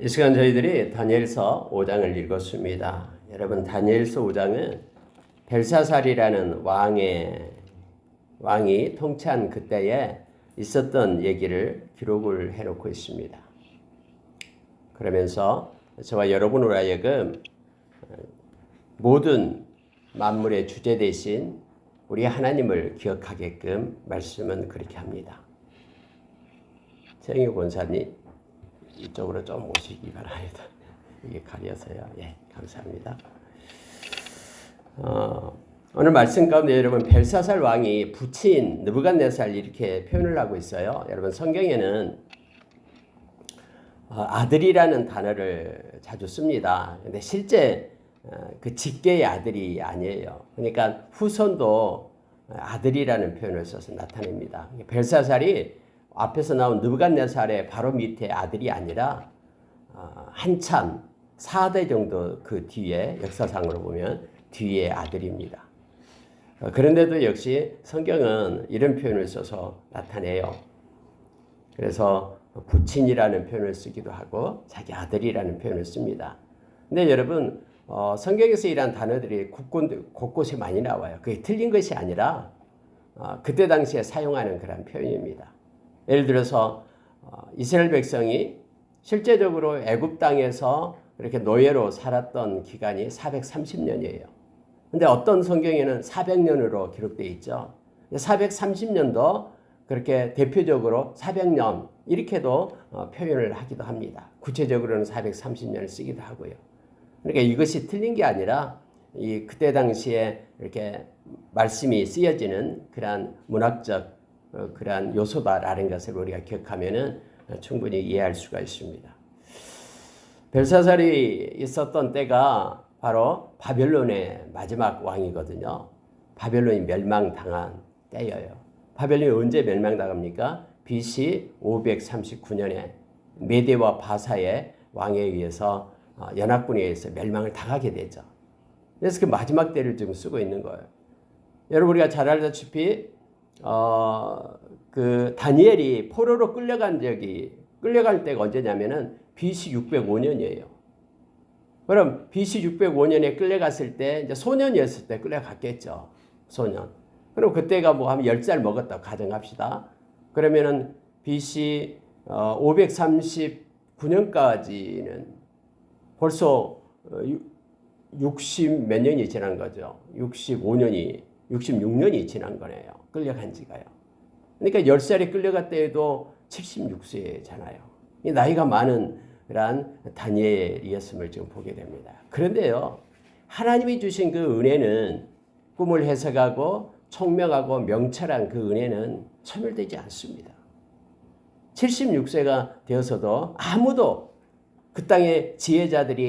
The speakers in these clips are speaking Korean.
이 시간 저희들이 다니엘서 5장을 읽었습니다. 여러분, 다니엘서 5장은 벨사살이라는 왕이 통치한 그때에 있었던 얘기를 기록을 해놓고 있습니다. 그러면서 저와 여러분으로 하여금 모든 만물의 주제 대신 우리 하나님을 기억하게끔 말씀은 그렇게 합니다. 최영희 권사님, 이쪽으로 좀 오시기 바랍니다. 이게 가려서요. 예, 감사합니다. 오늘 말씀 가운데 여러분, 벨사살 왕이 부친 느부갓네살 이렇게 표현을 하고 있어요. 여러분, 성경에는 아들이라는 단어를 자주 씁니다. 근데 실제 그 직계의 아들이 아니에요. 그러니까 후손도 아들이라는 표현을 써서 나타냅니다. 벨사살이 앞에서 나온 느부갓네살의 바로 밑에 아들이 아니라 한참 4대 정도 그 뒤에, 역사상으로 보면 뒤에 아들입니다. 그런데도 역시 성경은 이런 표현을 써서 나타내요. 그래서 부친이라는 표현을 쓰기도 하고 자기 아들이라는 표현을 씁니다. 근데 여러분, 성경에서 이런 단어들이 곳곳에 많이 나와요. 그게 틀린 것이 아니라 그때 당시에 사용하는 그런 표현입니다. 예를 들어서 이스라엘 백성이 실제적으로 애굽 땅에서 이렇게 노예로 살았던 기간이 430년이에요. 근데 어떤 성경에는 400년으로 기록되어 있죠. 430년도 그렇게 대표적으로 400년 이렇게도 표현을 하기도 합니다. 구체적으로는 430년을 쓰기도 하고요. 그러니까 이것이 틀린 게 아니라 그때 당시에 이렇게 말씀이 쓰여지는 그러한 문학적 그러한 요소다라는 것을 우리가 기억하면은 충분히 이해할 수가 있습니다. 벨사살이 있었던 때가 바로 바벨론의 마지막 왕이거든요. 바벨론이 멸망당한 때예요. 바벨론이 언제 멸망당합니까? BC 539년에 메대와 바사의 왕에 의해서 연합군에 의해서 멸망을 당하게 되죠. 그래서 그 마지막 때를 지금 쓰고 있는 거예요. 여러분, 우리가 잘 알다시피 그 다니엘이 포로로 끌려갈 때가 언제냐면은 BC 605년이에요. 그럼 BC 605년에 끌려갔을 때 이제 소년이었을 때 끌려갔겠죠. 소년. 그럼 그때가 뭐 한 10살 먹었다고 가정합시다. 그러면은 BC 539년까지는 벌써 60 몇 년이 지난 거죠. 66년이 지난 거네요. 끌려간 지가요. 그러니까 10살에 끌려갔다 해도 76세잖아요. 나이가 많은 그런 다니엘이었음을 지금 보게 됩니다. 그런데요, 하나님이 주신 그 은혜는 꿈을 해석하고 총명하고 명철한 그 은혜는 소멸되지 않습니다. 76세가 되어서도 아무도 그 땅의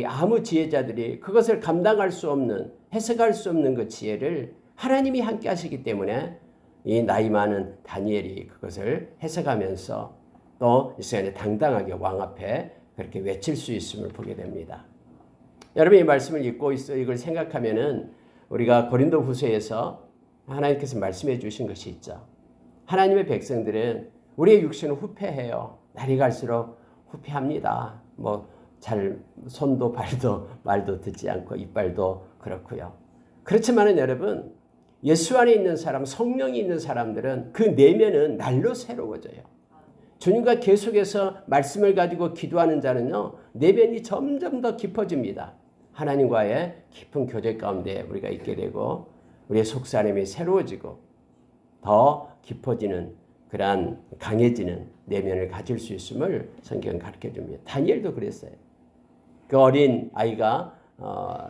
아무 지혜자들이 그것을 감당할 수 없는, 해석할 수 없는 그 지혜를 하나님이 함께 하시기 때문에 이 나이 많은 다니엘이 그것을 해석하면서 또 이 시간에 당당하게 왕 앞에 그렇게 외칠 수 있음을 보게 됩니다. 여러분, 이 말씀을 읽고 이걸 생각하면은 우리가 고린도 후서에서 하나님께서 말씀해 주신 것이 있죠. 하나님의 백성들은 우리의 육신은 후패해요. 날이 갈수록 후패합니다. 손도 발도 말도 듣지 않고 이빨도 그렇고요. 그렇지만은 여러분, 예수 안에 있는 사람, 성령이 있는 사람들은 그 내면은 날로 새로워져요. 주님과 계속해서 말씀을 가지고 기도하는 자는요, 내면이 점점 더 깊어집니다. 하나님과의 깊은 교제 가운데 우리가 있게 되고 우리의 속사람이 새로워지고 더 깊어지는 그러한 강해지는 내면을 가질 수 있음을 성경은 가르쳐 줍니다. 다니엘도 그랬어요. 그 어린 아이가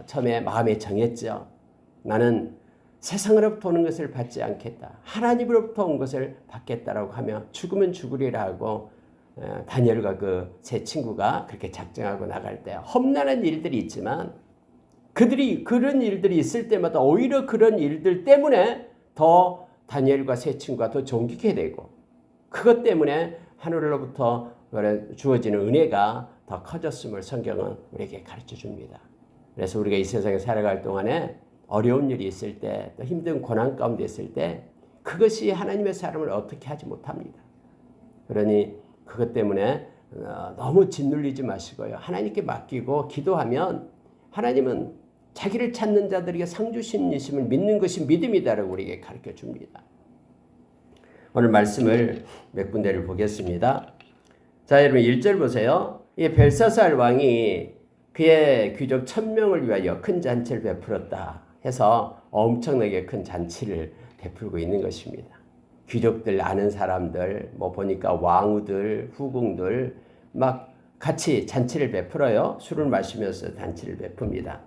처음에 마음에 정했죠. 나는 세상으로부터 오는 것을 받지 않겠다. 하나님으로부터 온 것을 받겠다라고 하며 죽으면 죽으리라 하고 다니엘과 그 세 친구가 그렇게 작정하고 나갈 때 험난한 일들이 있지만 그런 일들이 있을 때마다 오히려 그런 일들 때문에 더 다니엘과 세 친구가 더 존귀게 되고 그것 때문에 하늘로부터 주어지는 은혜가 더 커졌음을 성경은 우리에게 가르쳐 줍니다. 그래서 우리가 이 세상에 살아갈 동안에 어려운 일이 있을 때, 또 힘든 고난 가운데 있을 때 그것이 하나님의 사람을 어떻게 하지 못합니다. 그러니 그것 때문에 너무 짓눌리지 마시고요. 하나님께 맡기고 기도하면 하나님은 자기를 찾는 자들에게 상 주심이심을 믿는 것이 믿음이다라고 우리에게 가르쳐 줍니다. 오늘 말씀을 몇 군데를 보겠습니다. 자, 여러분 1절 보세요. 이 벨사살 왕이 그의 귀족 1000명을 위하여 큰 잔치를 베풀었다 해서 엄청나게 큰 잔치를 베풀고 있는 것입니다. 귀족들, 아는 사람들, 뭐 보니까 왕후들, 후궁들 막 같이 잔치를 베풀어요. 술을 마시면서 잔치를 베풉니다.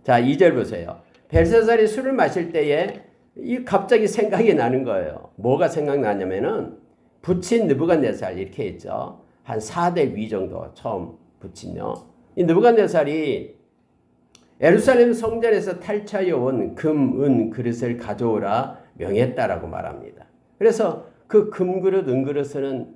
자, 2절 보세요. 벨사살이 술을 마실 때에 갑자기 생각이 나는 거예요. 뭐가 생각나냐면은 붙인 느부갓네살 이렇게 있죠. 한 4대 위 정도 처음 붙인요. 이 느부갓네살이 예루살렘 성전에서 탈취하여 온 금, 은 그릇을 가져오라 명했다라고 말합니다. 그래서 그 금그릇, 은그릇은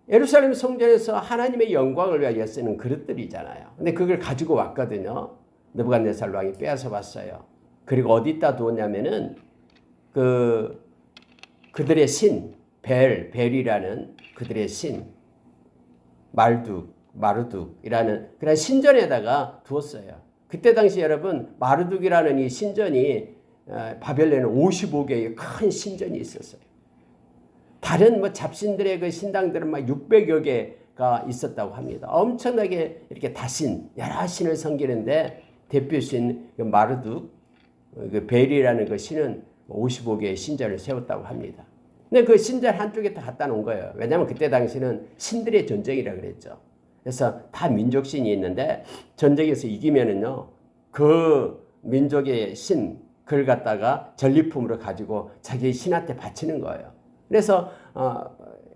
예루살렘 성전에서 하나님의 영광을 위하여 쓰는 그릇들이잖아요. 근데 그걸 가지고 왔거든요. 느부갓네살 왕이 빼앗아 왔어요. 그리고 어디다 두었냐면은 그들의 신 벨이라는 그들의 신 마르둑이라는 그런 신전에다가 두었어요. 그때 당시 여러분 마르둑이라는 이 신전이 바벨론에 55개의 큰 신전이 있었어요. 다른 뭐 잡신들의 그 신당들은 막 600여 개가 있었다고 합니다. 엄청나게 이렇게 다신 여러 신을 섬기는데 대표신 그 마르둑 그 벨이라는 그 신은 55개의 신전을 세웠다고 합니다. 근데 그 신전 한쪽에 다 갖다 놓은 거예요. 왜냐하면 그때 당시는 신들의 전쟁이라 그랬죠. 그래서 다 민족신이 있는데 전쟁에서 이기면은요 그 민족의 신 그걸 갖다가 전리품으로 가지고 자기 신한테 바치는 거예요. 그래서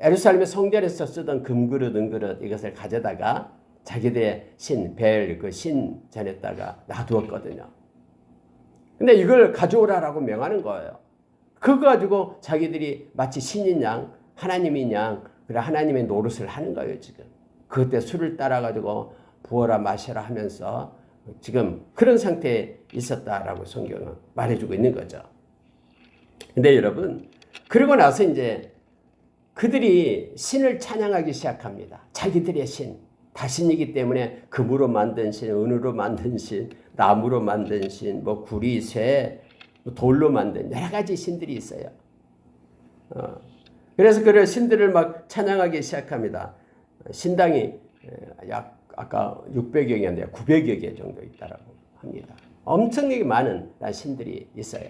예루살렘의 성전에서 쓰던 금그릇, 은그릇 이것을 가져다가 자기들의 신 벨 그 신전에다가 놔두었거든요. 근데 이걸 가져오라라고 명하는 거예요. 그거 가지고 자기들이 마치 신인 양, 하나님인 양, 그래 하나님의 노릇을 하는 거예요 지금. 그때 술을 따라가지고 부어라 마셔라 하면서 지금 그런 상태에 있었다라고 성경은 말해주고 있는 거죠. 근데 여러분, 그러고 나서 이제 그들이 신을 찬양하기 시작합니다. 자기들의 신, 다신이기 때문에 금으로 만든 신, 은으로 만든 신, 나무로 만든 신, 뭐 구리, 새, 돌로 만든 여러 가지 신들이 있어요. 그래서 그 신들을 막 찬양하기 시작합니다. 신당이 약 아까 600여 개 아니라 900여 개 정도 있다라고 합니다. 엄청나게 많은 신들이 있어요.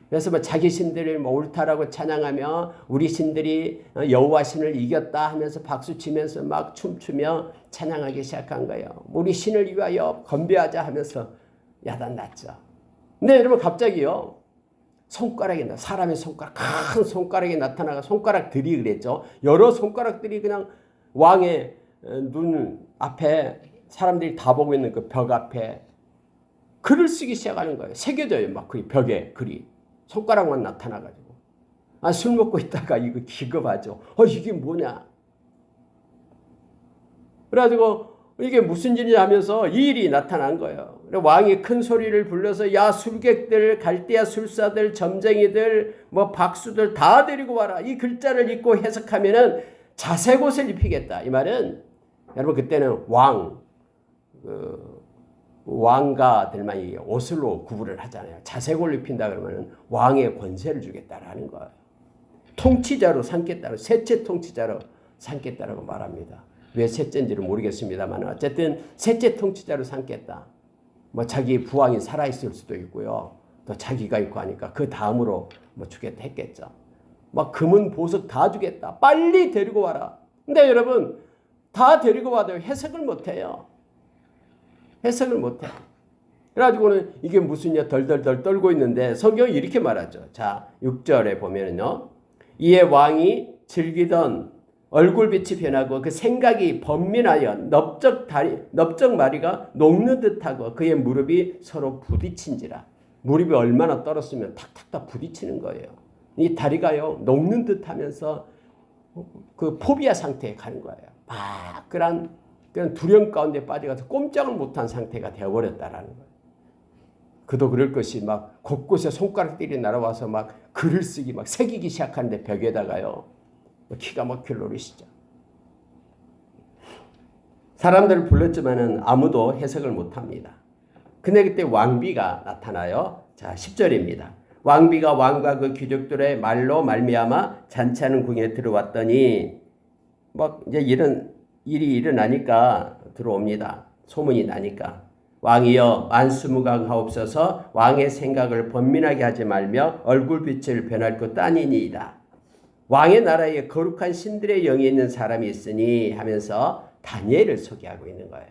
그래서 뭐 자기 신들을 뭐 옳다라고 찬양하며 우리 신들이 여호와 신을 이겼다 하면서 박수 치면서 막 춤추며 찬양하기 시작한 거예요. 우리 신을 위하여 건배하자 하면서 야단났죠. 근데 여러분 갑자기요. 손가락이 사람의 손가락, 큰 손가락이 나타나가 손가락들이 그랬죠. 여러 손가락들이 그냥 왕의 눈 앞에 사람들이 다 보고 있는 그 벽 앞에 글을 쓰기 시작하는 거예요. 새겨져요. 막 그 벽에 글이. 손가락만 나타나가지고. 술 먹고 있다가 이거 기겁하죠. 이게 뭐냐. 그래가지고 이게 무슨 일이냐 하면서 이 일이 나타난 거예요. 왕이 큰 소리를 불러서 야 술객들, 갈대아 술사들, 점쟁이들, 뭐 박수들 다 데리고 와라. 이 글자를 읽고 해석하면은 자색 옷을 입히겠다. 이 말은 여러분 그때는 왕가들만 이 옷으로 구분을 하잖아요. 자색 옷을 입힌다 그러면은 왕의 권세를 주겠다라는 거예요. 통치자로 삼겠다. 셋째 통치자로 삼겠다라고 말합니다. 왜 셋째인지를 모르겠습니다만 어쨌든 셋째 통치자로 삼겠다. 뭐 자기 부왕이 살아있을 수도 있고요. 또 자기가 있고 하니까 그 다음으로 뭐 주겠다 했겠죠. 막 금은 보석 다 주겠다. 빨리 데리고 와라. 근데 여러분 다 데리고 와도 해석을 못해요. 해석을 못해요. 그래가지고는 이게 무슨 일 덜덜덜 떨고 있는데 성경이 이렇게 말하죠. 자 6절에 보면은요. 이에 왕이 즐기던 얼굴빛이 변하고 그 생각이 번민하여 넓적 마리가 녹는 듯하고 그의 무릎이 서로 부딪힌지라. 무릎이 얼마나 떨었으면 탁탁탁 부딪히는 거예요. 이 다리가요 녹는 듯하면서 그 포비아 상태에 가는 거예요. 막 그런 두려움 가운데 빠져가서 꼼짝을 못한 상태가 되어버렸다라는 거예요. 그도 그럴 것이 막 곳곳에 손가락들이 날아와서 막 글을 쓰기 막 새기기 시작하는데 벽에다가요. 기가 막힐 노릇이죠. 사람들을 불렀지만은 아무도 해석을 못합니다. 근데 그때 왕비가 나타나요. 자, 10절입니다. 왕비가 왕과 그 귀족들의 말로 말미암아 잔치하는 궁에 들어왔더니 막 이제 이런 일이 일어나니까 들어옵니다. 소문이 나니까 왕이여 만수무강하옵소서 왕의 생각을 번민하게 하지 말며 얼굴빛을 변할 것 아니니이다. 왕의 나라에 거룩한 신들의 영이 있는 사람이 있으니 하면서 다니엘을 소개하고 있는 거예요.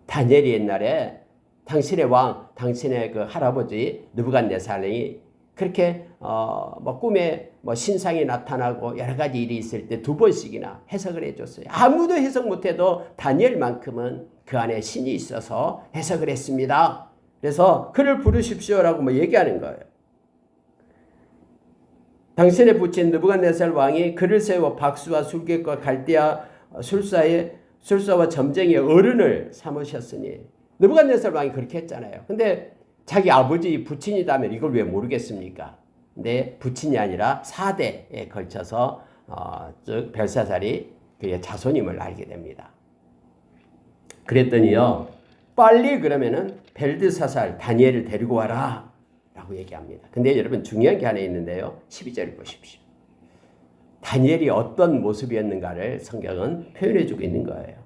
다니엘이 옛날에 당신의 왕, 당신의 그 할아버지 느부갓네살이 그렇게 뭐 꿈에 뭐 신상이 나타나고 여러 가지 일이 있을 때 2번씩이나 해석을 해줬어요. 아무도 해석 못해도 다니엘만큼은 그 안에 신이 있어서 해석을 했습니다. 그래서 그를 부르십시오라고 뭐 얘기하는 거예요. 당신의 부친 느부갓네살 왕이 그를 세워 박수와 술객과 갈대아 술사와 점쟁이의 어른을 삼으셨으니 느부갓네살 왕이 그렇게 했잖아요. 근데 자기 아버지 부친이라면 이걸 왜 모르겠습니까? 근데 부친이 아니라 4대에 걸쳐서 즉 벨사살이 그의 자손임을 알게 됩니다. 그랬더니요, 빨리 그러면은 벨드사살 다니엘을 데리고 와라 라고 얘기합니다. 근데 여러분 중요한 게 하나 있는데요. 12절을 보십시오. 다니엘이 어떤 모습이었는가를 성경은 표현해주고 있는 거예요.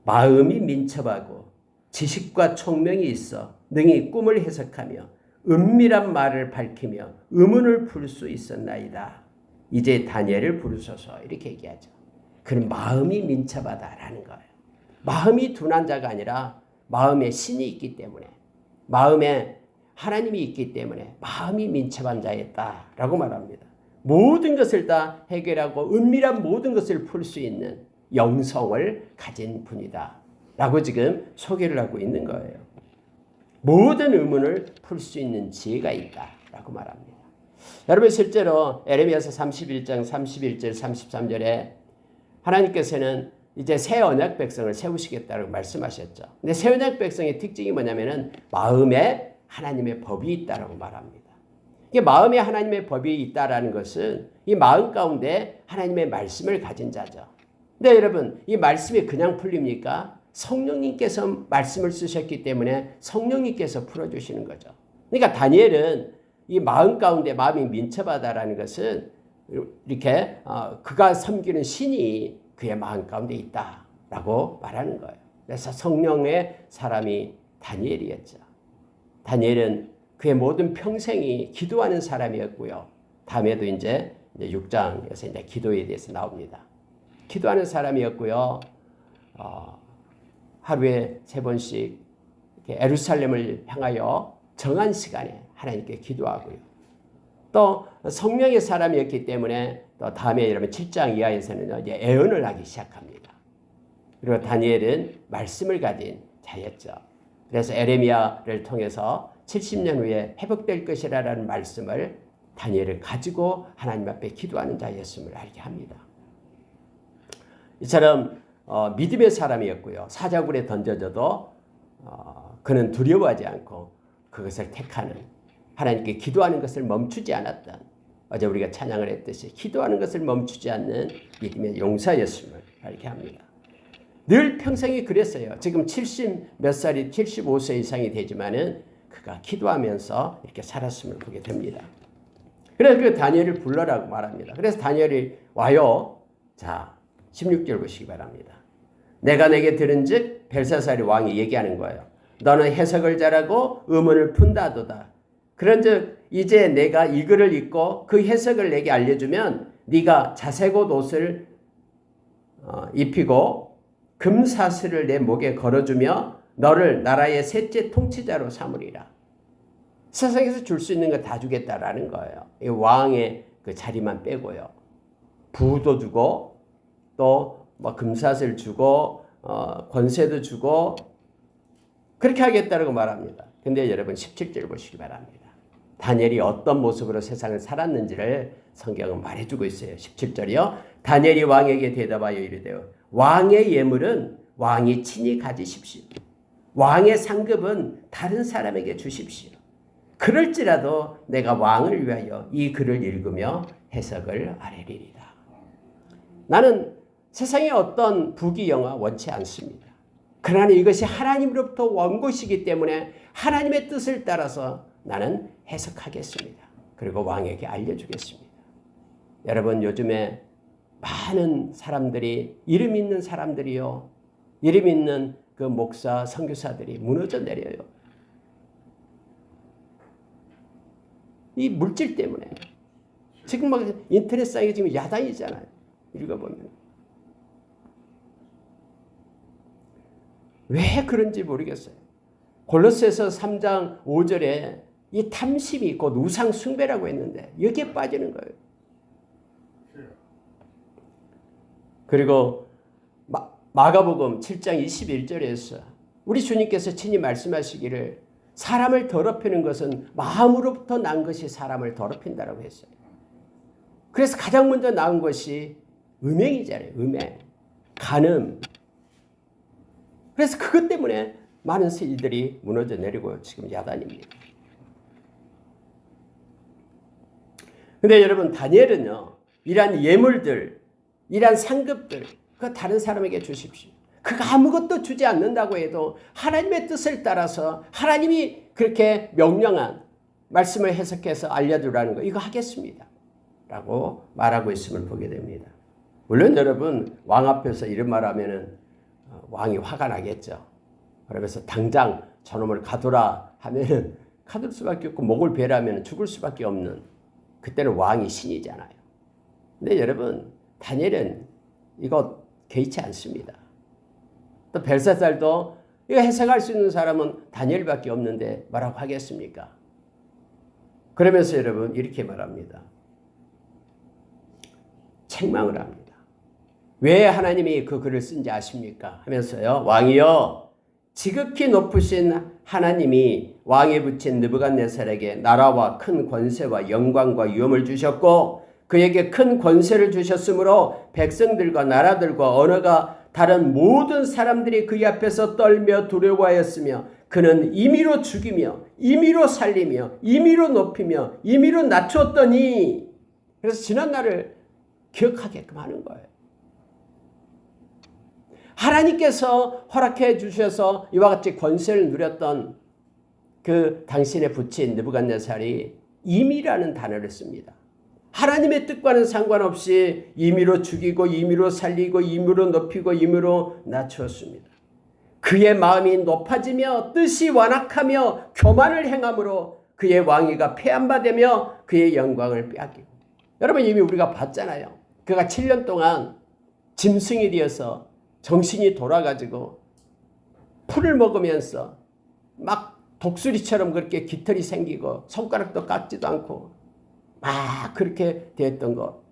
마음이 민첩하고 지식과 총명이 있어 능히 꿈을 해석하며 은밀한 말을 밝히며 의문을 풀 수 있었나이다. 이제 다니엘을 부르소서 이렇게 얘기하죠. 그런 마음이 민첩하다라는 거예요. 마음이 둔한 자가 아니라 마음에 신이 있기 때문에 마음에 하나님이 있기 때문에 마음이 민첩한 자였다라고 말합니다. 모든 것을 다 해결하고 은밀한 모든 것을 풀 수 있는 영성을 가진 분이다 라고 지금 소개를 하고 있는 거예요. 모든 의문을 풀 수 있는 지혜가 있다 라고 말합니다. 여러분 실제로 에레미야서 31장 31절 33절에 하나님께서는 이제 새 언약 백성을 세우시겠다고 말씀하셨죠. 근데 새 언약 백성의 특징이 뭐냐면은 마음에 하나님의 법이 있다라고 말합니다. 이게 마음에 하나님의 법이 있다라는 것은 이 마음 가운데 하나님의 말씀을 가진 자죠. 근데 여러분 이 말씀이 그냥 풀립니까? 성령님께서 말씀을 쓰셨기 때문에 성령님께서 풀어주시는 거죠. 그러니까 다니엘은 이 마음 가운데 마음이 민첩하다라는 것은 이렇게 그가 섬기는 신이 그의 마음 가운데 있다라고 말하는 거예요. 그래서 성령의 사람이 다니엘이었죠. 다니엘은 그의 모든 평생이 기도하는 사람이었고요. 다음에도 이제 6장에서 이제 기도에 대해서 나옵니다. 기도하는 사람이었고요. 하루에 3번씩 이렇게 예루살렘을 향하여 정한 시간에 하나님께 기도하고요. 또 성령의 사람이었기 때문에 또 다음에 여러분 7장 이하에서는 이제 애언을 하기 시작합니다. 그리고 다니엘은 말씀을 가진 자였죠. 그래서 에레미야를 통해서 70년 후에 회복될 것이라는 말씀을 다니엘을 가지고 하나님 앞에 기도하는 자였음을 알게 합니다. 이처럼 믿음의 사람이었고요. 사자굴에 던져져도 그는 두려워하지 않고 그것을 택하는 하나님께 기도하는 것을 멈추지 않았던 어제 우리가 찬양을 했듯이 기도하는 것을 멈추지 않는 믿음의 용사였음을 알게 합니다. 늘 평생이 그랬어요. 지금 70 몇 살이 75세 이상이 되지만은 그가 기도하면서 이렇게 살았음을 보게 됩니다. 그래서 그 다니엘을 불러라고 말합니다. 그래서 다니엘이 와요. 자, 16절 보시기 바랍니다. 내가 내게 들은즉 벨사살이 왕이 얘기하는 거예요. 너는 해석을 잘하고 의문을 푼다도다. 그런즉 이제 내가 이 글을 읽고 그 해석을 내게 알려주면 네가 자색옷 옷을 입히고 금사슬을 내 목에 걸어주며 너를 나라의 셋째 통치자로 삼으리라. 세상에서 줄 수 있는 거 다 주겠다라는 거예요. 이 왕의 그 자리만 빼고요. 부도 주고 또 뭐 금사슬 주고 권세도 주고 그렇게 하겠다라고 말합니다. 근데 여러분 17절 보시기 바랍니다. 다니엘이 어떤 모습으로 세상을 살았는지를 성경은 말해주고 있어요. 17절이요. 다니엘이 왕에게 대답하여 이르되 왕의 예물은 왕이 친히 가지십시오. 왕의 상급은 다른 사람에게 주십시오. 그럴지라도 내가 왕을 위하여 이 글을 읽으며 해석을 아뢰리이다. 나는 세상의 어떤 부귀영화 원치 않습니다. 그러나 이것이 하나님으로부터 온 것이기 때문에 하나님의 뜻을 따라서 나는 해석하겠습니다. 그리고 왕에게 알려주겠습니다. 여러분, 요즘에 많은 사람들이, 이름 있는 사람들이요, 이름 있는 그 목사, 선교사들이 무너져 내려요. 이 물질 때문에. 지금 막 인터넷상에 지금 야단이잖아요. 읽어보면. 왜 그런지 모르겠어요. 골로새서 3장 5절에 이 탐심이 곧 우상 숭배라고 했는데 여기에 빠지는 거예요. 그리고 마가복음 7장 21절에서 우리 주님께서 친히 말씀하시기를 사람을 더럽히는 것은 마음으로부터 난 것이 사람을 더럽힌다라고 했어요. 그래서 가장 먼저 나온 것이 음행이잖아요. 음행, 간음. 그래서 그것 때문에 많은 일들이 무너져 내리고 지금 야단입니다. 근데 여러분, 다니엘은요, 이러한 예물들, 이러한 상급들, 그거 다른 사람에게 주십시오. 그거 아무것도 주지 않는다고 해도 하나님의 뜻을 따라서 하나님이 그렇게 명령한 말씀을 해석해서 알려주라는 거, 이거 하겠습니다 라고 말하고 있음을 보게 됩니다. 물론 여러분, 왕 앞에서 이런 말하면은 왕이 화가 나겠죠. 그러면서 당장 저놈을 가두라 하면은 가둘 수밖에 없고, 목을 베라면 죽을 수밖에 없는, 그때는 왕이 신이잖아요. 근데 여러분, 다니엘은 이거 개의치 않습니다. 또 벨사살도 이거 해석할 수 있는 사람은 다니엘밖에 없는데 뭐라고 하겠습니까? 그러면서 여러분 이렇게 말합니다. 책망을 합니다. 왜 하나님이 그 글을 쓴지 아십니까? 하면서요, 왕이여, 지극히 높으신 하나님이 왕에 붙인 느부갓네살에게 나라와 큰 권세와 영광과 위엄을 주셨고 그에게 큰 권세를 주셨으므로 백성들과 나라들과 언어가 다른 모든 사람들이 그의 앞에서 떨며 두려워하였으며 그는 임의로 죽이며 임의로 살리며 임의로 높이며 임의로 낮추었더니, 그래서 지난 날을 기억하게끔 하는 거예요. 하나님께서 허락해 주셔서 이와 같이 권세를 누렸던 그 당신의 부친 느부갓네살이 임의라는 단어를 씁니다. 하나님의 뜻과는 상관없이 임의로 죽이고 임의로 살리고 임의로 높이고 임의로 낮추었습니다. 그의 마음이 높아지며 뜻이 완악하며 교만을 행함으로 그의 왕위가 폐한바되며 그의 영광을 빼앗기고. 여러분, 이미 우리가 봤잖아요. 그가 7년 동안 짐승이 되어서 정신이 돌아가지고 풀을 먹으면서 막 독수리처럼 그렇게 깃털이 생기고 손가락도 깎지도 않고 막 그렇게 됐던 것.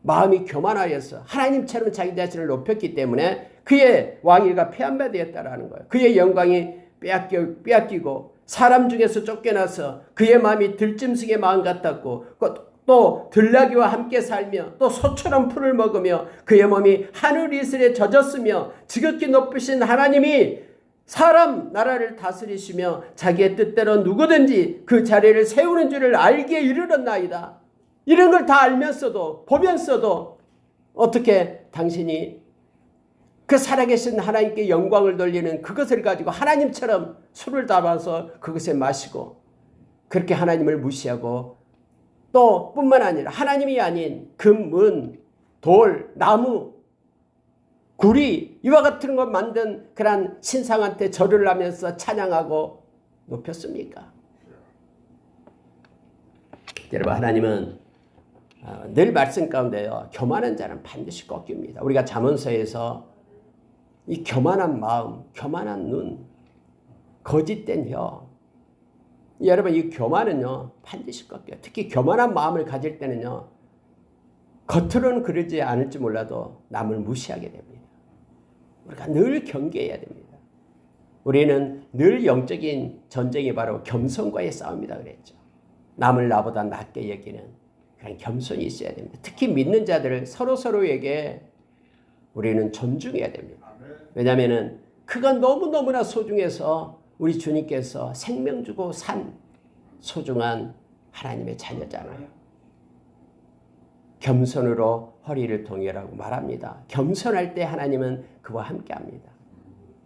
마음이 교만하여서 하나님처럼 자기 자신을 높였기 때문에 그의 왕위가 폐한바되었다라는 거예요. 그의 영광이 빼앗기고 사람 중에서 쫓겨나서 그의 마음이 들짐승의 마음 같았고 또 들나귀와 함께 살며 또 소처럼 풀을 먹으며 그의 몸이 하늘 이슬에 젖었으며 지극히 높으신 하나님이 사람 나라를 다스리시며 자기의 뜻대로 누구든지 그 자리를 세우는 줄을 알기에 이르렀나이다. 이런 걸 다 알면서도 보면서도 어떻게 당신이 그 살아계신 하나님께 영광을 돌리는 그것을 가지고 하나님처럼 술을 담아서 그것에 마시고 그렇게 하나님을 무시하고 또 뿐만 아니라 하나님이 아닌 금, 은, 돌, 나무, 구리 이와 같은 것 만든 그런 신상한테 절을 하면서 찬양하고 높였습니까? 여러분, 하나님은 늘 말씀 가운데요, 교만한 자는 반드시 꺾입니다. 우리가 잠언서에서 이 교만한 마음, 교만한 눈, 거짓된 혀, 여러분 이 교만은요 반드시 꺾여요. 특히 교만한 마음을 가질 때는요 겉으로는 그러지 않을지 몰라도 남을 무시하게 됩니다. 우리가 늘 경계해야 됩니다. 우리는 늘 영적인 전쟁이 바로 겸손과의 싸움이다 그랬죠. 남을 나보다 낮게 여기는 그런 겸손이 있어야 됩니다. 특히 믿는 자들을 서로에게 우리는 존중해야 됩니다. 왜냐하면 그건 너무너무나 소중해서 우리 주님께서 생명 주고 산 소중한 하나님의 자녀잖아요. 겸손으로 허리를 동여라고 말합니다. 겸손할 때 하나님은 그와 함께합니다.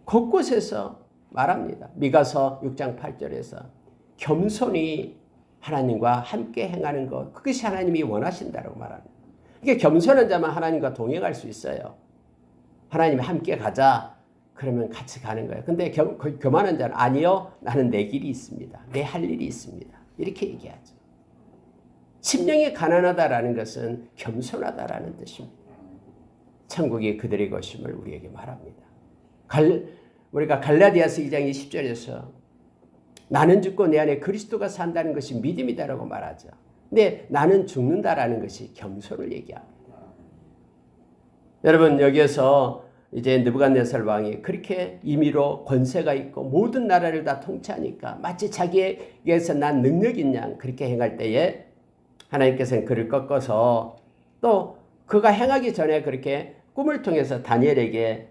곳곳에서 말합니다. 미가서 6장 8절에서 겸손히 하나님과 함께 행하는 것, 그것이 하나님이 원하신다고 말합니다. 이게 겸손한 자만 하나님과 동행할 수 있어요. 하나님이 함께 가자. 그러면 같이 가는 거예요. 근데 교만한 자는 아니요. 나는 내 길이 있습니다. 내 할 일이 있습니다. 이렇게 얘기하죠. 심령이 가난하다라는 것은 겸손하다라는 뜻입니다. 천국이 그들의 것임을 우리에게 말합니다. 우리가 갈라디아서 2장 20절에서 나는 죽고 내 안에 그리스도가 산다는 것이 믿음이다라고 말하죠. 근데 나는 죽는다라는 것이 겸손을 얘기합니다. 여러분 여기에서 이제 느부갓네살 왕이 그렇게 임의로 권세가 있고 모든 나라를 다 통치하니까 마치 자기에게서 난 능력 있냐 그렇게 행할 때에 하나님께서는 그를 꺾어서 또 그가 행하기 전에 그렇게 꿈을 통해서 다니엘에게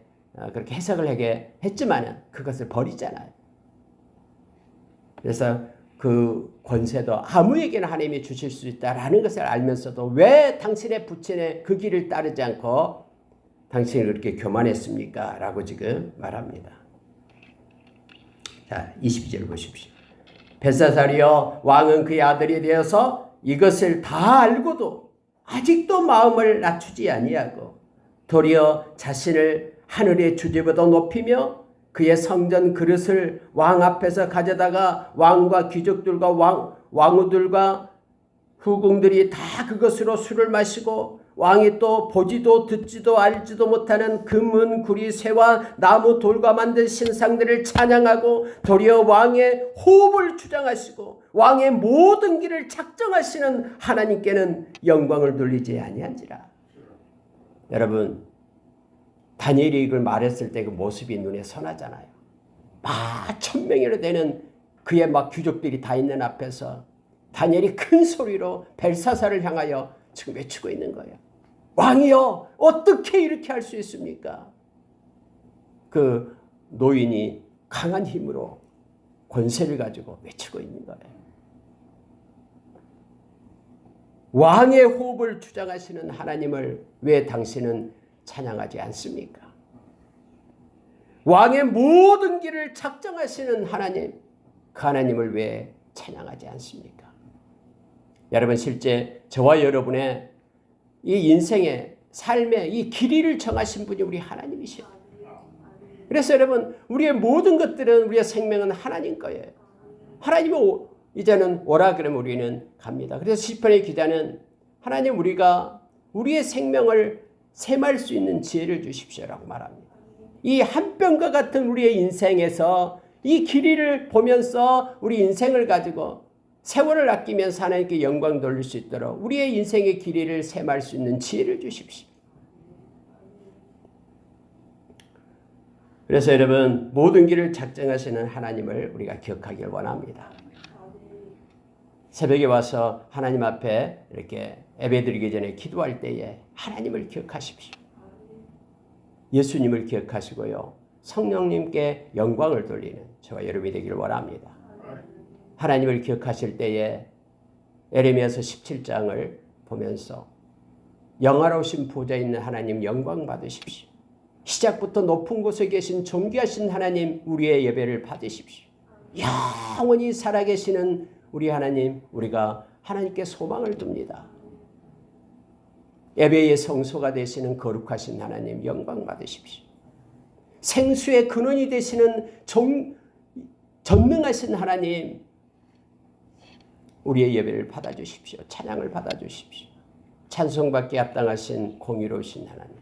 그렇게 해석을 하게 했지만 그것을 버리잖아요. 그래서 그 권세도 아무에게나 하나님이 주실 수 있다라는 것을 알면서도 왜 당신의 부친의 그 길을 따르지 않고 당신이 그렇게 교만했습니까? 라고 지금 말합니다. 자, 22절 보십시오. 벨사살이여 왕은 그의 아들이 되어서 이것을 다 알고도 아직도 마음을 낮추지 아니하고 도리어 자신을 하늘의 주제보다 높이며 그의 성전 그릇을 왕 앞에서 가져다가 왕과 귀족들과 왕후들과 후궁들이 다 그것으로 술을 마시고 왕이 또 보지도 듣지도 알지도 못하는 금은 구리 새와 나무 돌과 만든 신상들을 찬양하고 도리어 왕의 호흡을 주장하시고 왕의 모든 길을 작정하시는 하나님께는 영광을 돌리지 아니한지라. 여러분 다니엘이 이걸 말했을 때 그 모습이 눈에 선하잖아요. 막 1000명이나 되는 그의 막 귀족들이 다 있는 앞에서 다니엘이 큰 소리로 벨사살을 향하여 지금 외치고 있는 거예요. 왕이여 어떻게 이렇게 할 수 있습니까? 그 노인이 강한 힘으로 권세를 가지고 외치고 있는 거예요. 왕의 호흡을 주장하시는 하나님을 왜 당신은 찬양하지 않습니까? 왕의 모든 길을 작정하시는 하나님, 그 하나님을 왜 찬양하지 않습니까? 여러분 실제 저와 여러분의 이 인생의 삶의 이 길이를 정하신 분이 우리 하나님이시죠. 그래서 여러분 우리의 모든 것들은 우리의 생명은 하나님 거예요. 하나님이 이제는 오라 그러면 우리는 갑니다. 그래서 시편의 기자는 하나님 우리가 우리의 생명을 셈할 수 있는 지혜를 주십시오라고 말합니다. 이 한 뼘과 같은 우리의 인생에서 이 길이를 보면서 우리 인생을 가지고 세월을 아끼면서 하나님께 영광 돌릴 수 있도록 우리의 인생의 길이를 셈할 수 있는 지혜를 주십시오. 그래서 여러분 모든 길을 작정하시는 하나님을 우리가 기억하길 원합니다. 새벽에 와서 하나님 앞에 이렇게 예배드리기 전에 기도할 때에 하나님을 기억하십시오. 예수님을 기억하시고요. 성령님께 영광을 돌리는 저와 여러분이 되기를 원합니다. 하나님을 기억하실 때에 에레미야서 17장을 보면서 영화로우신 보좌 있는 하나님 영광 받으십시오. 시작부터 높은 곳에 계신 존귀하신 하나님 우리의 예배를 받으십시오. 영원히 살아계시는 우리 하나님 우리가 하나님께 소망을 둡니다. 예배의 성소가 되시는 거룩하신 하나님 영광 받으십시오. 생수의 근원이 되시는 전능하신 하나님 우리의 예배를 받아주십시오. 찬양을 받아주십시오. 찬송받기에 합당하신 공의로우신 하나님.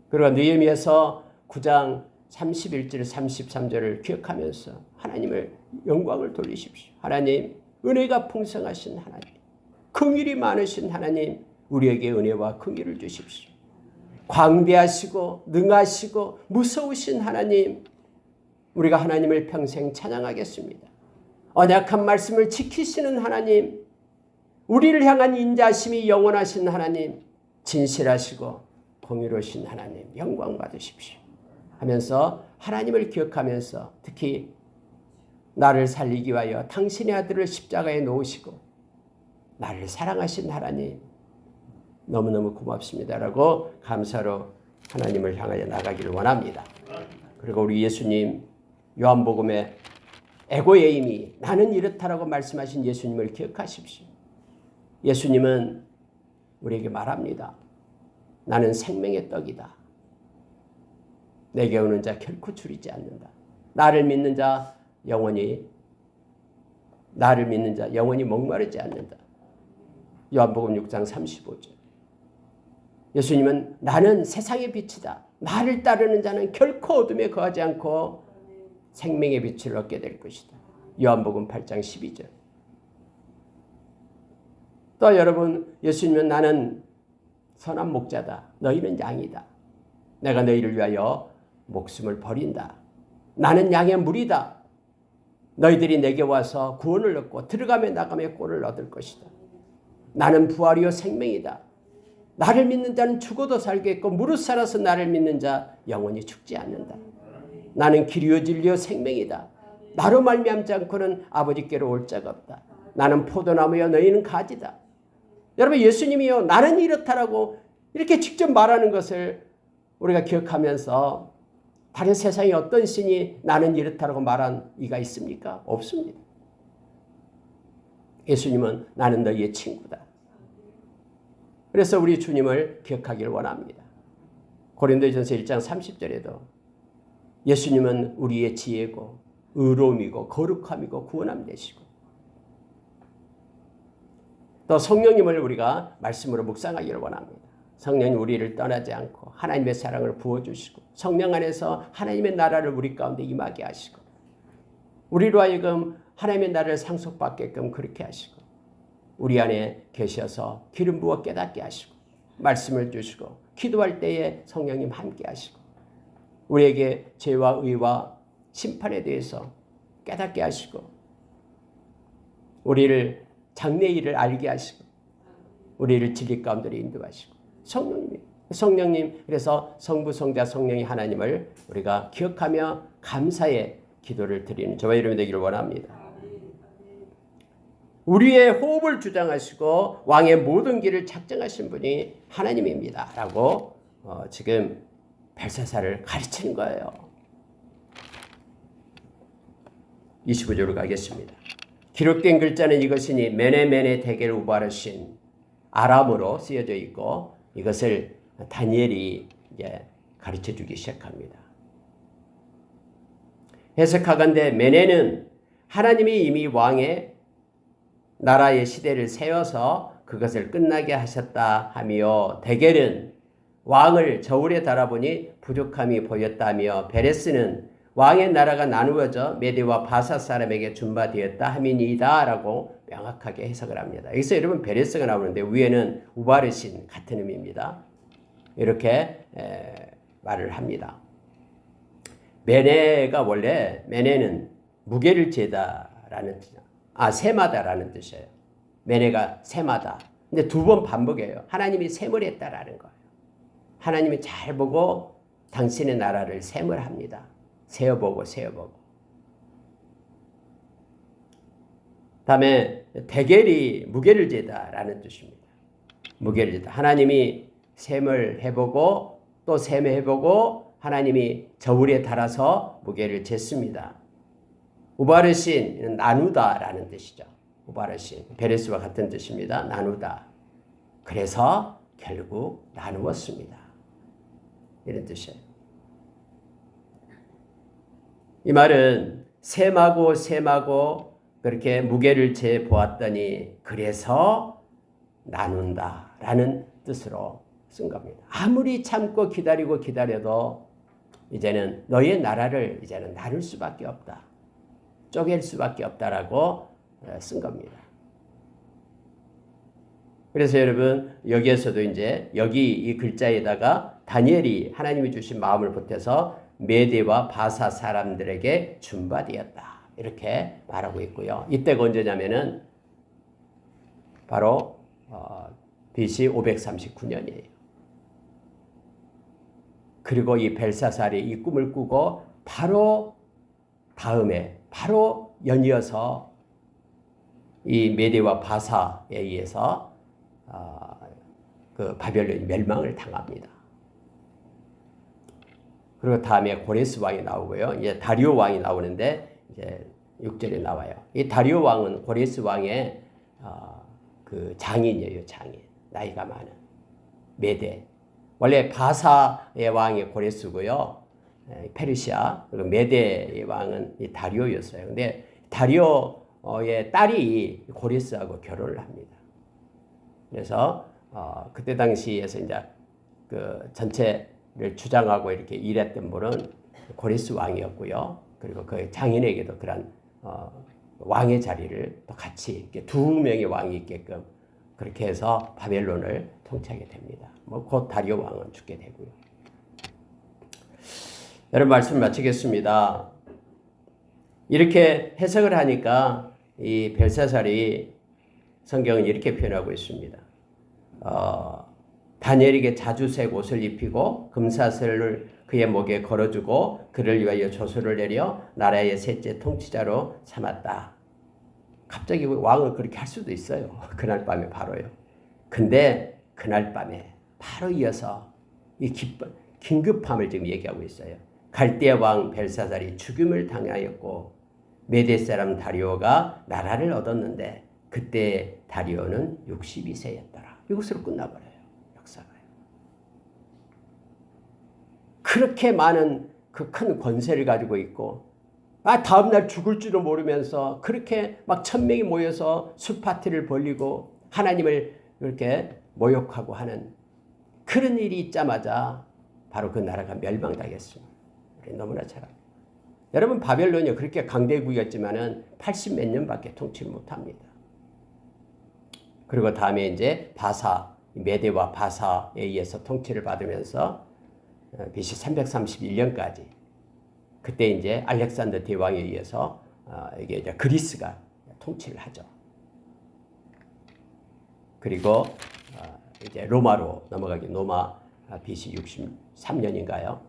그리고 느헤미야서 9장 31절 33절을 기억하면서 하나님을 영광을 돌리십시오. 하나님 은혜가 풍성하신 하나님 긍휼이 많으신 하나님 우리에게 은혜와 긍휼을 주십시오. 광대하시고 능하시고 무서우신 하나님 우리가 하나님을 평생 찬양하겠습니다. 언약한 말씀을 지키시는 하나님 우리를 향한 인자하심이 영원하신 하나님 진실하시고 공의로우신 하나님 영광 받으십시오 하면서 하나님을 기억하면서 특히 나를 살리기 위하여 당신의 아들을 십자가에 놓으시고 나를 사랑하신 하나님 너무너무 고맙습니다라고 감사로 하나님을 향하여 나가기를 원합니다. 그리고 우리 예수님 요한복음에 에고에임이 나는 이렇다라고 말씀하신 예수님을 기억하십시오. 예수님은 우리에게 말합니다. 나는 생명의 떡이다. 내게 오는 자 결코 줄이지 않는다. 나를 믿는 자 영원히 목마르지 않는다. 요한복음 6장 35절. 예수님은 나는 세상의 빛이다. 나를 따르는 자는 결코 어둠에 거하지 않고 생명의 빛을 얻게 될 것이다. 요한복음 8장 12절. 또 여러분, 예수님은 나는 선한 목자다. 너희는 양이다. 내가 너희를 위하여 목숨을 버린다. 나는 양의 물이다. 너희들이 내게 와서 구원을 얻고 들어가며 나가며 꼴을 얻을 것이다. 나는 부활이요 생명이다. 나를 믿는 자는 죽어도 살겠고 무릇 살아서 나를 믿는 자 영원히 죽지 않는다. 나는 길이요 진리요 생명이다. 나로 말미암지 않고는 아버지께로 올 자가 없다. 나는 포도나무여 너희는 가지다. 여러분, 예수님이요 나는 이렇다라고 이렇게 직접 말하는 것을 우리가 기억하면서 다른 세상에 어떤 신이 나는 이렇다라고 말한 이가 있습니까? 없습니다. 예수님은 나는 너희의 친구다. 그래서 우리 주님을 기억하길 원합니다. 고린도전서 1장 30절에도 예수님은 우리의 지혜고 의로움이고 거룩함이고 구원함 되시고, 또 성령님을 우리가 말씀으로 묵상하기를 원합니다. 성령님 우리를 떠나지 않고 하나님의 사랑을 부어주시고 성령 안에서 하나님의 나라를 우리 가운데 임하게 하시고 우리로 하여금 하나님의 나라를 상속받게끔 그렇게 하시고 우리 안에 계셔서 기름 부어 깨닫게 하시고 말씀을 주시고 기도할 때에 성령님 함께 하시고 우리에게 죄와 의와 심판에 대해서 깨닫게 하시고 우리를 장래의 일을 알게 하시고 우리를 진리 가운데로 인도하시고 성령님, 그래서 성부, 성자, 성령이 하나님을 우리가 기억하며 감사의 기도를 드리는 저와 여러분이 되기를 원합니다. 우리의 호흡을 주장하시고 왕의 모든 길을 작정하신 분이 하나님입니다. 라고 지금 벨사살을 가르치는 거예요. 25절로 가겠습니다. 기록된 글자는 이것이니 메네 데겔 우바르신 아람어로 쓰여져 있고 이것을 다니엘이 이제 가르쳐 주기 시작합니다. 해석하건대 메네는 하나님이 이미 왕의 나라의 시대를 세워서 그것을 끝나게 하셨다 하며, 데겔은 왕을 저울에 달아보니 부족함이 보였다며, 베레스는 왕의 나라가 나누어져 메대와 바사 사람에게 준바되었다 함이니이다 라고 명확하게 해석을 합니다. 여기서 여러분 베레스가 나오는데 위에는 우바르신 같은 의미입니다. 이렇게 말을 합니다. 메네가 원래 메네는 무게를 재다라는 세마다라는 뜻이에요. 메네가 세마다. 근데 두 번 반복해요. 하나님이 셈을 했다라는 거예요. 하나님이 잘 보고 당신의 나라를 셈을 합니다. 세어보고. 다음에 데겔이 무게를 재다라는 뜻입니다. 무게를 재다. 하나님이 셈을 해보고 또 셈해보고 하나님이 저울에 달아서 무게를 쟀습니다. 우바르신은 나누다라는 뜻이죠. 우바르신 베레스와 같은 뜻입니다. 나누다. 그래서 결국 나누었습니다. 이런 뜻이에요. 이 말은 셈하고 그렇게 무게를 재 보았더니 그래서 나눈다라는 뜻으로 쓴 겁니다. 아무리 참고 기다려도 이제는 너의 나라를 이제는 나눌 수밖에 없다. 쪼갤 수밖에 없다라고 쓴 겁니다. 그래서 여러분 여기에서도 이제 여기 이 글자에다가 다니엘이 하나님이 주신 마음을 보태서 메대와 바사 사람들에게 준바되었다. 이렇게 말하고 있고요. 이때가 언제냐면은 바로 BC 539년이에요. 그리고 이 벨사살이 이 꿈을 꾸고 바로 다음에 바로 연이어서 이 메대와 바사에 의해서 그 바벨론이 멸망을 당합니다. 그리고 다음에 고레스 왕이 나오고요. 이제 다리오 왕이 나오는데 이제 6절에 나와요. 이 다리오 왕은 고레스 왕의 그 장인이에요. 장인. 나이가 많은 메대. 원래 바사의 왕이 고레스고요. 페르시아 그리고 메대의 왕은 이 다리오였어요. 근데 다리오의 딸이 고레스하고 결혼을 합니다. 그래서 그때 당시에서 이제 그 전체를 주장하고 이렇게 일했던 분은 고레스 왕이었고요. 그리고 그 장인에게도 그런 왕의 자리를 또 같이 이렇게 두 명의 왕이 있게끔 그렇게 해서 바벨론을 통치하게 됩니다. 곧 다리오 왕은 죽게 되고요. 여러분 말씀 마치겠습니다. 이렇게 해석을 하니까 이 벨사살이 성경은 이렇게 표현하고 있습니다. 다니엘에게 자주색 옷을 입히고 금사슬을 그의 목에 걸어주고 그를 위하여 조서를 내려 나라의 셋째 통치자로 삼았다. 갑자기 왕을 그렇게 할 수도 있어요. 그날 밤에 바로요. 근데 그날 밤에 바로 이어서 이 긴급함을 지금 얘기하고 있어요. 갈대아 왕 벨사살이 죽임을 당하였고 메대 사람 다리오가 나라를 얻었는데 그때 다리오는 62세였더라. 이것으로 끝나버려요. 역사가요. 그렇게 많은 그 큰 권세를 가지고 있고 다음날 죽을 줄도 모르면서 그렇게 막 1000명이 모여서 술 파티를 벌리고 하나님을 이렇게 모욕하고 하는 그런 일이 있자마자 바로 그 나라가 멸망당했습니다. 너무나 잘 압니다. 여러분 바벨론이 그렇게 강대국이었지만은 80몇 년밖에 통치를 못합니다. 그리고 다음에 이제 바사 메대와 바사에 의해서 통치를 받으면서 BC 331년까지 그때 이제 알렉산더 대왕에 의해서 이게 이제 그리스가 통치를 하죠. 그리고 이제 로마로 넘어가기 로마 BC 63년인가요?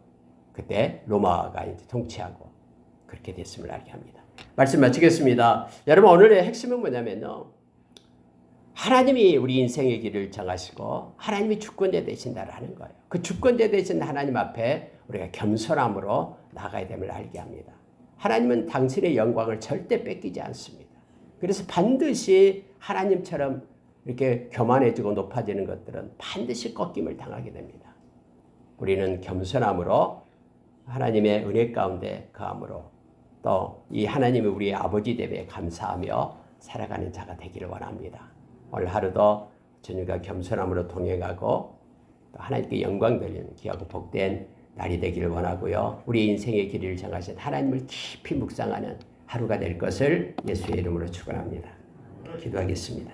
그때 로마가 이제 통치하고 그렇게 됐음을 알게 합니다. 말씀 마치겠습니다. 여러분 오늘의 핵심은 뭐냐면요. 하나님이 우리 인생의 길을 정하시고 하나님이 주권자 되신다라는 거예요. 그 주권자 되신 하나님 앞에 우리가 겸손함으로 나가야 됨을 알게 합니다. 하나님은 당신의 영광을 절대 뺏기지 않습니다. 그래서 반드시 하나님처럼 이렇게 교만해지고 높아지는 것들은 반드시 꺾임을 당하게 됩니다. 우리는 겸손함으로 하나님의 은혜 가운데 거함으로 또 이 하나님이 우리의 아버지 되에 감사하며 살아가는 자가 되기를 원합니다. 오늘 하루도 주님과 겸손함으로 동행하고 또 하나님께 영광 돌리는 귀하고 복된 날이 되기를 원하고요. 우리 인생의 길을 정하신 하나님을 깊이 묵상하는 하루가 될 것을 예수의 이름으로 축원합니다. 기도하겠습니다.